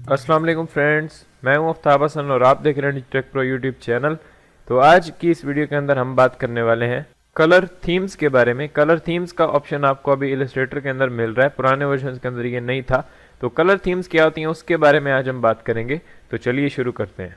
अस्सलाम वालेकुम फ्रेंड्स, मैं हूं आफ्ताब हसन और आप देख रहे हैं टेक प्रो यूट्यूब चैनल। तो आज की इस वीडियो के अंदर हम बात करने वाले हैं कलर थीम्स के बारे में। कलर थीम्स का ऑप्शन आपको अभी इलस्ट्रेटर के अंदर मिल रहा है, पुराने वर्जन के अंदर ये नहीं था। तो कलर थीम्स क्या होती हैं उसके बारे में आज हम बात करेंगे। तो चलिए शुरू करते हैं।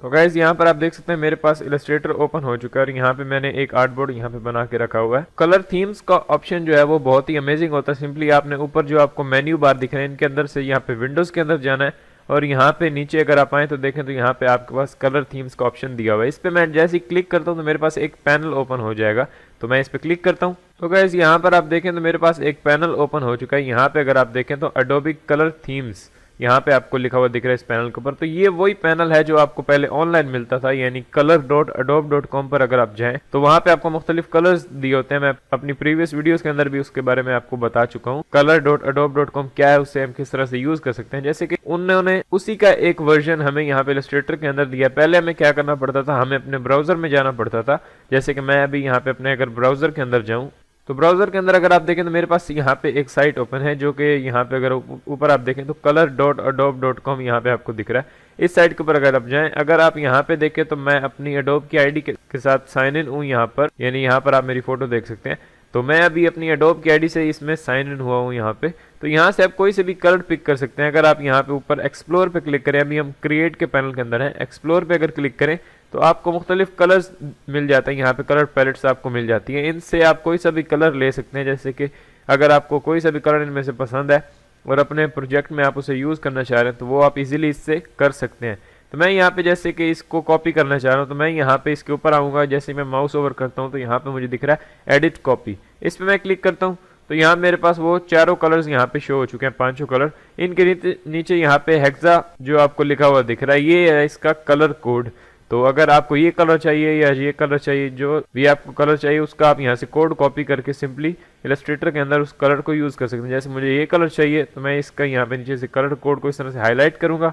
तो गाइज यहाँ पर आप देख सकते हैं मेरे पास इलस्ट्रेटर ओपन हो चुका है और यहाँ पे मैंने एक आर्टबोर्ड यहाँ पे बना के रखा हुआ है। कलर थीम्स का ऑप्शन जो है वो बहुत ही अमेजिंग होता है। सिंपली आपने ऊपर जो आपको मेन्यू बार दिख रहे हैं इनके अंदर से यहाँ पे विंडोज के अंदर जाना है और यहाँ पे नीचे अगर आप आए तो देखें तो यहाँ पे आपके पास कलर थीम्स का ऑप्शन दिया हुआ है। इस पे मैं जैसे ही क्लिक करता हूँ तो मेरे पास एक पैनल ओपन हो जाएगा। तो मैं इस पे क्लिक करता हूँ तो गाइज यहाँ पर आप देखें तो मेरे पास एक पैनल ओपन हो चुका है। यहाँ पे अगर आप देखें तो एडोबी कलर थीम्स यहाँ पे आपको लिखा हुआ दिख रहा है इस पैनल के ऊपर। तो ये वही पैनल है जो आपको पहले ऑनलाइन मिलता था, यानी color.adobe.com पर अगर आप जाएं तो वहां पे आपको मुख्तलिफ कलर्स दिए होते हैं। मैं अपनी प्रीवियस वीडियोस के अंदर भी उसके बारे में आपको बता चुका हूँ। color.adobe.com क्या है, उससे हम किस तरह से यूज कर सकते हैं। जैसे कि उन्होंने उसी का एक वर्जन हमें यहाँ पे इलस्ट्रेटर के अंदर दिया। पहले हमें क्या करना पड़ता था, हमें अपने ब्राउजर में जाना पड़ता था। जैसे कि मैं अभी यहाँ पे अपने अगर ब्राउजर के अंदर जाऊँ तो ब्राउजर के अंदर अगर आप देखें तो मेरे पास यहाँ पे एक साइट ओपन है जो कि यहाँ पे अगर ऊपर आप देखें तो color.adobe.com यहाँ पे आपको दिख रहा है। इस साइट के ऊपर अगर आप जाएं, अगर आप यहाँ पे देखें तो मैं अपनी एडोब की आईडी के साथ साइन इन हूँ यहाँ पर, यानी यहाँ पर आप मेरी फोटो देख सकते हैं। तो मैं अभी अपनी एडोब की आईडी से इसमें साइन इन हुआ हूँ यहाँ पे। तो यहाँ से आप कोई से भी कलर पिक कर सकते हैं। अगर आप यहाँ पे ऊपर एक्सप्लोर पे क्लिक करें, अभी हम क्रिएट के पैनल के अंदर हैं, एक्सप्लोर पे अगर क्लिक करें तो आपको मुख्तलिफ कलर्स मिल जाते हैं। यहाँ पे कलर पैलेट्स आपको मिल जाती हैं, इनसे आप कोई सा भी कलर ले सकते हैं। जैसे कि अगर आपको कोई सा भी कलर इनमें से पसंद है और अपने प्रोजेक्ट में आप उसे यूज़ करना चाह रहे हैं तो वो आप इजीली इससे कर सकते हैं। तो मैं यहाँ पे जैसे कि इसको कॉपी करना चाह रहा हूँ तो मैं यहाँ पे इसके ऊपर आऊँगा। जैसे मैं माउस ओवर करता हूँ तो यहाँ पे मुझे दिख रहा है एडिट कॉपी, इस पर मैं क्लिक करता हूँ तो यहाँ मेरे पास वो चारों कलर्स यहाँ पे शो हो चुके हैं, पांचों कलर। इनके नीचे यहाँ पे हेक्सा जो आपको लिखा हुआ दिख रहा है, ये है इसका कलर कोड। तो अगर आपको ये कलर चाहिए या ये कलर चाहिए, जो भी आपको कलर चाहिए उसका आप यहाँ से कोड कॉपी करके सिंपली इलस्ट्रेटर के अंदर उस कलर को यूज़ कर सकते हैं। जैसे मुझे ये कलर चाहिए तो मैं इसका यहाँ पे नीचे से कलर कोड को इस तरह से हाईलाइट करूँगा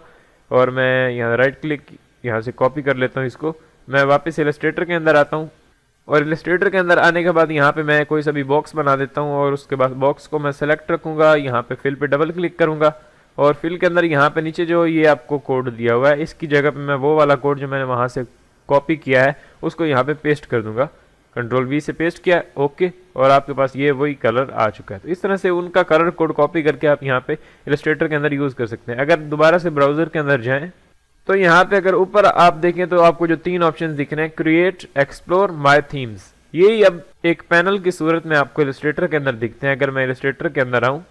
और मैं यहाँ राइट क्लिक यहाँ से कॉपी कर लेता हूँ इसको। मैं वापस इलस्ट्रेटर के अंदर आता हूँ और इलस्ट्रेटर के अंदर आने के बाद यहाँ पे मैं कोई सा भी बॉक्स बना देता हूँ और उसके बाद बॉक्स को मैं सेलेक्ट रखूँगा। यहाँ पे फिल पे डबल क्लिक करूँगा और फिल के अंदर यहाँ पे नीचे जो ये आपको कोड दिया हुआ है इसकी जगह पे मैं वो वाला कोड जो मैंने वहाँ से कॉपी किया है उसको यहाँ पे पेस्ट कर दूंगा। कंट्रोल V से पेस्ट किया, ओके, और आपके पास ये वही कलर आ चुका है। तो इस तरह से उनका कलर कोड कॉपी करके आप यहाँ पे इलस्ट्रेटर के अंदर यूज़ कर सकते हैं। अगर दोबारा से ब्राउजर के अंदर जाएं तो यहाँ पे अगर ऊपर आप देखें तो आपको जो तीन ऑप्शन दिख रहे हैं, क्रिएट, एक्सप्लोर, माई थीम्स, ये अब एक पैनल की सूरत में आपको इलस्ट्रेटर के अंदर दिखते हैं। अगर मैं इलस्ट्रेटर के अंदर आऊँ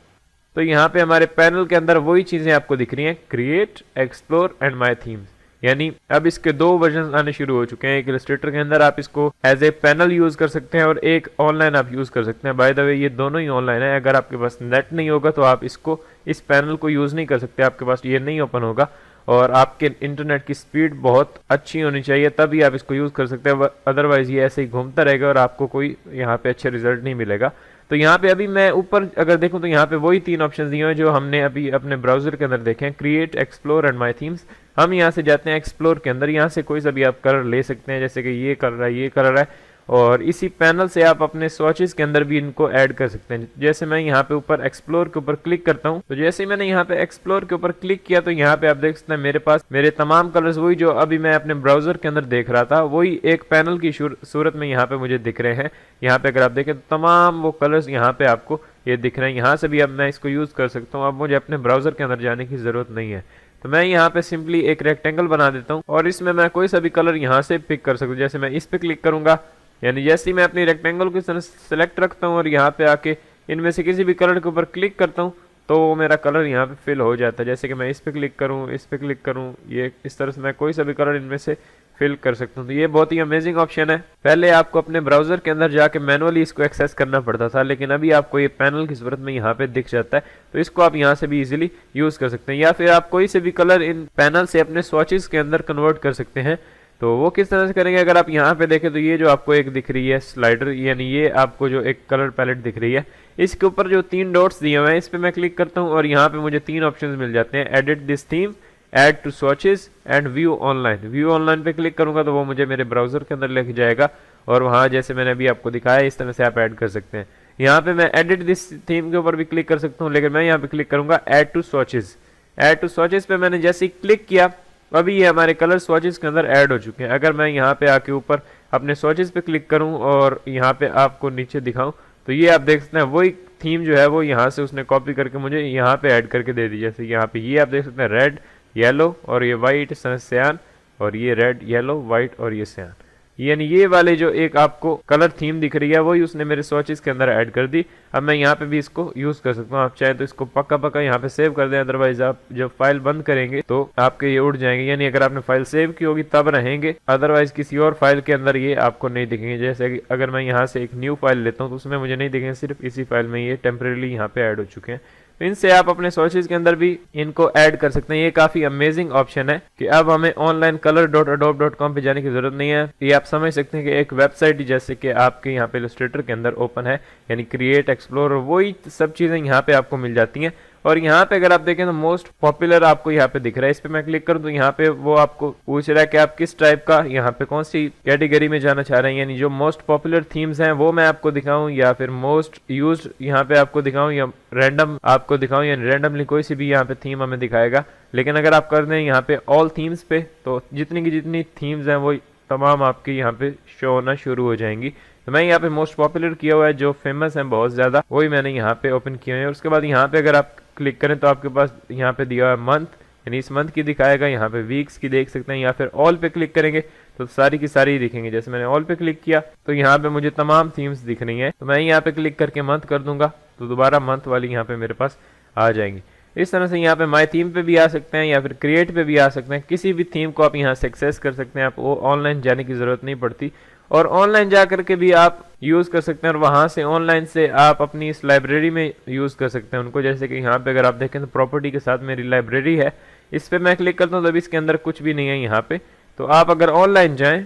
तो यहाँ पे हमारे पैनल के अंदर वही चीजें आपको दिख रही हैं, create, explore and my themes. यानी अब इसके दो वर्जन आने शुरू हो चुके हैं। एक इलस्ट्रेटर के अंदर आप इसको एज ए पैनल यूज कर सकते हैं और एक ऑनलाइन आप यूज कर सकते हैं। बाय द वे ये दोनों ही ऑनलाइन है। अगर आपके पास नेट नहीं होगा तो आप इसको इस पैनल को यूज नहीं कर सकते, आपके पास ये नहीं ओपन होगा और आपके इंटरनेट की स्पीड बहुत अच्छी होनी चाहिए तभी आप इसको यूज कर सकते हैं। अदरवाइज ये ऐसे ही घूमता रहेगा और आपको कोई यहाँ पे अच्छे रिजल्ट नहीं मिलेगा। तो यहाँ पे अभी मैं ऊपर अगर देखूं तो यहाँ पे वही तीन ऑप्शंस दिए हैं जो हमने अभी अपने ब्राउजर के अंदर देखे हैं, create, explore and my themes. हम यहाँ से जाते हैं एक्सप्लोर के अंदर, यहाँ से कोई सा भी आप कलर ले सकते हैं। जैसे कि ये कलर है, ये कलर है, और इसी पैनल से आप अपने स्वॉचेस के अंदर भी इनको ऐड कर सकते हैं। जैसे मैं यहाँ पे ऊपर एक्सप्लोर के ऊपर क्लिक करता हूँ तो जैसे मैंने यहाँ पे एक्सप्लोर के ऊपर क्लिक किया तो यहाँ पे आप देख सकते हैं मेरे पास मेरे तमाम कलर्स वही जो अभी मैं अपने ब्राउजर के अंदर देख रहा था वही एक पैनल की सूरत में यहाँ पे मुझे दिख रहे हैं। यहाँ पे अगर आप देखें तो तमाम वो कलर्स यहाँ पे आपको ये दिख रहे हैं। यहाँ से भी अब मैं इसको यूज कर सकता हूँ। अब मुझे अपने ब्राउजर के अंदर जाने की जरूरत नहीं है। तो मैं यहाँ पे सिंपली एक रेक्टेंगल बना देता हूँ और इसमें मैं कोई सा भी कलर यहाँ से पिक कर सकता हूँ। जैसे मैं इस पे क्लिक करूंगा, यानी जैसे ही मैं अपनी रेक्टेंगल को सेलेक्ट रखता हूँ और यहाँ पे आके इनमें से किसी भी कलर के ऊपर क्लिक करता हूँ तो मेरा कलर यहाँ पे फिल हो जाता है। जैसे कि मैं इस पे क्लिक करूँ, इस पे क्लिक करूँ, ये इस तरह से मैं कोई सा भी कलर इनमें से फिल कर सकता हूँ। तो ये बहुत ही अमेजिंग ऑप्शन है। पहले आपको अपने ब्राउजर के अंदर जाके मैनुअली इसको एक्सेस करना पड़ता था, लेकिन अभी आपको ये पैनल की सूरत में यहाँ पे दिख जाता है। तो इसको आप यहाँ से भी इजीली यूज कर सकते हैं या फिर आप कोई से भी कलर इन पैनल से अपने स्वॉचेस के अंदर कन्वर्ट कर सकते हैं। तो वो किस तरह से करेंगे, अगर आप यहाँ पे देखें तो ये जो आपको एक दिख रही है स्लाइडर, यानी ये आपको जो एक कलर पैलेट दिख रही है, इसके ऊपर जो तीन डॉट्स दिए हुए हैं इस पे मैं क्लिक करता हूँ और यहाँ पे मुझे तीन ऑप्शंस मिल जाते हैं, edit this theme, add to swatches and view online. View online पे क्लिक करूंगा तो वो मुझे मेरे ब्राउजर के अंदर लेके जाएगा और वहाँ जैसे मैंने अभी आपको दिखाया इस तरह से आप ऐड कर सकते हैं। यहाँ पे मैं एडिट दिस थीम के ऊपर भी क्लिक कर सकता हूँ, लेकिन मैं यहाँ पे क्लिक करूंगा add to swatches. Add to swatches पे मैंने जैसे ही क्लिक किया अभी ये हमारे कलर स्वॉचेस के अंदर ऐड हो चुके हैं। अगर मैं यहाँ पे आके ऊपर अपने स्वॉचेस पे क्लिक करूँ और यहाँ पे आपको नीचे दिखाऊं तो ये आप देख सकते हैं वही थीम जो है वो यहाँ से उसने कॉपी करके मुझे यहाँ पे ऐड करके दे दी। जैसे यहाँ पे ये आप देख सकते हैं रेड येलो और ये वाइट सियान, और ये रेड येलो वाइट और ये सियान, यानी ये वाले जो एक आपको कलर थीम दिख रही है वही उसने मेरे स्वॉचेस के अंदर ऐड कर दी। अब मैं यहाँ पे भी इसको यूज कर सकता हूँ। आप चाहे तो इसको पक्का यहाँ पे सेव कर दें, अदरवाइज आप जब फाइल बंद करेंगे तो आपके ये उड़ जाएंगे, यानी अगर आपने फाइल सेव की होगी तब रहेंगे, अदरवाइज किसी और फाइल के अंदर ये आपको नहीं दिखेंगे। जैसे कि अगर मैं यहाँ से एक न्यू फाइल लेता हूँ तो उसमें मुझे नहीं दिखेंगे, सिर्फ इसी फाइल में ये टेम्परेली यहाँ पे ऐड हो चुके हैं। तो इनसे आप अपने सोर्सेज के अंदर भी इनको ऐड कर सकते हैं। ये काफी अमेजिंग ऑप्शन है कि अब हमें ऑनलाइन color.adobe.com पे जाने की जरूरत नहीं है। ये आप समझ सकते हैं कि एक वेबसाइट जैसे कि आपके यहाँ पे इलस्ट्रेटर के अंदर ओपन है, यानी क्रिएट, एक्सप्लोर, वही सब चीजें यहाँ पे आपको मिल जाती हैं। और यहाँ पे अगर आप देखें तो मोस्ट पॉपुलर आपको यहाँ पे दिख रहा है। इस पे मैं क्लिक करूँ तो यहाँ पे वो आपको पूछ रहा है कि आप किस टाइप का, यहाँ पे कौन सी कैटेगरी में जाना चाह रहे हैं, यानी जो मोस्ट पॉपुलर थीम्स हैं वो मैं आपको दिखाऊं या फिर मोस्ट यूज्ड यहाँ पे आपको दिखाऊं या रैंडम आपको दिखाऊं, यानी रैंडमली कोई सी भी यहाँ पे थीम हमें दिखाएगा। लेकिन अगर आप कर दें यहाँ पे ऑल थीम्स पे तो जितनी की जितनी थीम्स हैं वो तमाम आपकी यहाँ पे शो होना शुरू हो जाएंगी। तो मैं यहाँ पे मोस्ट पॉपुलर किया हुआ है, जो फेमस है बहुत ज्यादा, वही मैंने यहाँ पे ओपन किए हैं। उसके बाद यहाँ पे अगर आप क्लिक करें तो आपके पास यहाँ पे दिया हुआ है मंथ, यानी इस मंथ की दिखाएगा, यहाँ पे वीक्स की देख सकते हैं, या फिर ऑल पे क्लिक करेंगे तो सारी की सारी दिखेंगे। जैसे मैंने ऑल पे क्लिक किया तो यहाँ पे मुझे तमाम थीम्स दिख रही हैं। तो मैं यहाँ पे क्लिक करके मंथ कर दूंगा तो दोबारा मंथ वाली यहाँ पे मेरे पास आ जाएंगी। इस तरह से यहाँ पे माई थीम पे भी आ सकते हैं या फिर क्रिएट पे भी आ सकते हैं। किसी भी थीम को आप यहाँ से एक्सेस कर सकते हैं, आपको ऑनलाइन जाने की जरूरत नहीं पड़ती, और ऑनलाइन जा करके भी आप यूज कर सकते हैं और वहां से ऑनलाइन से आप अपनी इस लाइब्रेरी में यूज कर सकते हैं उनको। जैसे कि यहाँ पे अगर आप देखें तो प्रॉपर्टी के साथ मेरी लाइब्रेरी है, इस पे मैं क्लिक करता हूँ तब इसके अंदर कुछ भी नहीं है यहाँ पे। तो आप अगर ऑनलाइन जाएं,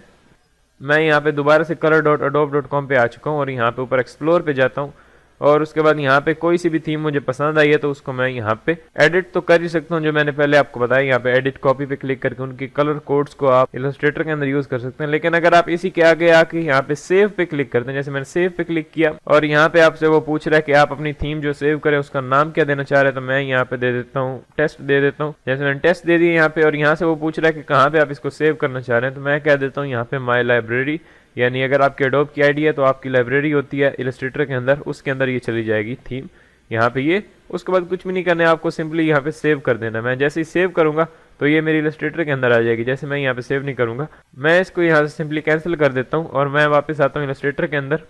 मैं यहाँ पे दोबारा से color.adobe.com पे आ चुका हूँ और यहाँ पे ऊपर एक्सप्लोर पे जाता हूँ और उसके बाद यहाँ पे कोई सी भी थीम मुझे पसंद आई है तो उसको मैं यहाँ पे एडिट तो कर ही सकता हूँ, जो मैंने पहले आपको बताया। यहाँ पे एडिट कॉपी पे क्लिक करके उनकी कलर कोड्स को आप इलस्ट्रेटर के अंदर यूज कर सकते हैं। लेकिन अगर आप इसी के आगे आके यहाँ पे सेव पे क्लिक करते हैं, जैसे मैंने सेव पे क्लिक किया और यहाँ पे आपसे वो पूछ रहा है कि आप अपनी थीम जो सेव करें उसका नाम क्या देना चाह रहे हैं, तो मैं यहाँ पे दे देता हूँ टेस्ट दे देता हूँ। जैसे मैंने टेस्ट दे दिया यहाँ पे, और यहाँ से वो पूछ रहा है कि कहाँ पे आप इसको सेव करना चाह रहे हैं, तो मैं कह देता हूँ यहाँ पे माई लाइब्रेरी, यानी अगर आपकी एडोब की आईडी है तो आपकी लाइब्रेरी होती है इलस्ट्रेटर के अंदर, उसके अंदर ये चली जाएगी थीम यहाँ पे ये। उसके बाद कुछ भी नहीं करना है आपको, सिंपली यहाँ पे सेव कर देना। मैं जैसे ही सेव करूंगा तो ये मेरी इलस्ट्रेटर के अंदर आ जाएगी। जैसे मैं यहाँ पे सेव नहीं करूंगा, मैं इसको यहाँ से सिंपली कैंसिल कर देता हूँ और मैं वापस आता हूँ इलस्ट्रेटर के अंदर।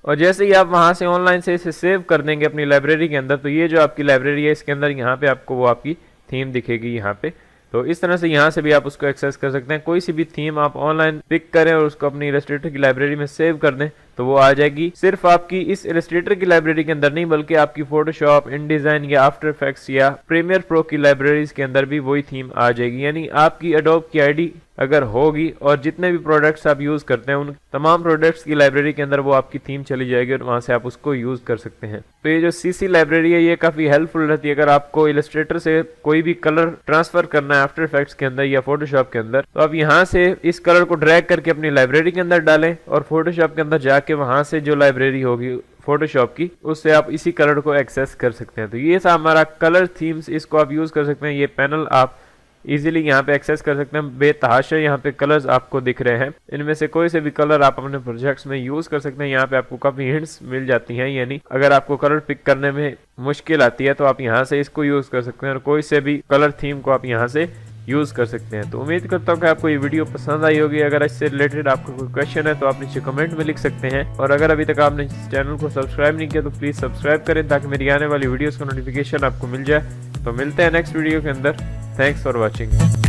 और जैसे ही आप वहां से ऑनलाइन से इसे सेव कर देंगे अपनी लाइब्रेरी के अंदर, तो ये जो आपकी लाइब्रेरी है इसके अंदर यहाँ पे आपको वो आपकी थीम दिखेगी यहाँ पे। तो इस तरह से यहाँ से भी आप उसको एक्सेस कर सकते हैं। कोई सी भी थीम आप ऑनलाइन पिक करें और उसको अपनी इलस्ट्रेटर की लाइब्रेरी में सेव कर दें तो वो आ जाएगी। सिर्फ आपकी इस इलस्ट्रेटर की लाइब्रेरी के अंदर नहीं, बल्कि आपकी फोटोशॉप, इनडिजाइन या आफ्टर इफेक्ट्स या प्रीमियर प्रो की लाइब्रेरीज के अंदर भी वही थीम आ जाएगी। यानी आपकी एडोब की आईडी अगर होगी और जितने भी प्रोडक्ट्स आप यूज करते हैं उन तमाम प्रोडक्ट्स की लाइब्रेरी के अंदर वो आपकी थीम चली जाएगी और वहां से आप उसको यूज कर सकते हैं। तो ये जो सीसी लाइब्रेरी है ये काफी हेल्पफुल रहती है। अगर आपको इलस्ट्रेटर से कोई भी कलर ट्रांसफर करना है आफ्टर इफेक्ट्स के अंदर या फोटोशॉप के अंदर, तो आप यहाँ से इस कलर को ड्रैग करके अपनी लाइब्रेरी के अंदर डालें और फोटोशॉप के अंदर जाके वहां से जो लाइब्रेरी होगी फोटोशॉप की, उससे आप इसी कलर को एक्सेस कर सकते हैं। तो ये था हमारा कलर थीम्स, इसको आप यूज कर सकते हैं। ये पैनल आप इजीली यहाँ पे एक्सेस कर सकते हैं। बेतहाशा यहाँ पे कलर्स आपको दिख रहे हैं, इनमें से कोई से भी कलर आप अपने प्रोजेक्ट्स में यूज कर सकते हैं। यहाँ पे आपको काफी हिंट्स मिल जाती हैं, यानी अगर आपको कलर पिक करने में मुश्किल आती है तो आप यहाँ से इसको यूज कर सकते हैं और कोई से भी कलर थीम को आप यहाँ से यूज कर सकते हैं। तो उम्मीद करता हूँ कि आपको ये वीडियो पसंद आई होगी। अगर इससे रिलेटेड आपका कोई क्वेश्चन है तो आप नीचे कमेंट में लिख सकते हैं, और अगर अभी तक आपने इस चैनल को सब्सक्राइब नहीं किया तो प्लीज सब्सक्राइब करें ताकि मेरी आने वाली वीडियोस का नोटिफिकेशन आपको मिल जाए। तो मिलते हैं नेक्स्ट वीडियो के अंदर। Thanks for watching.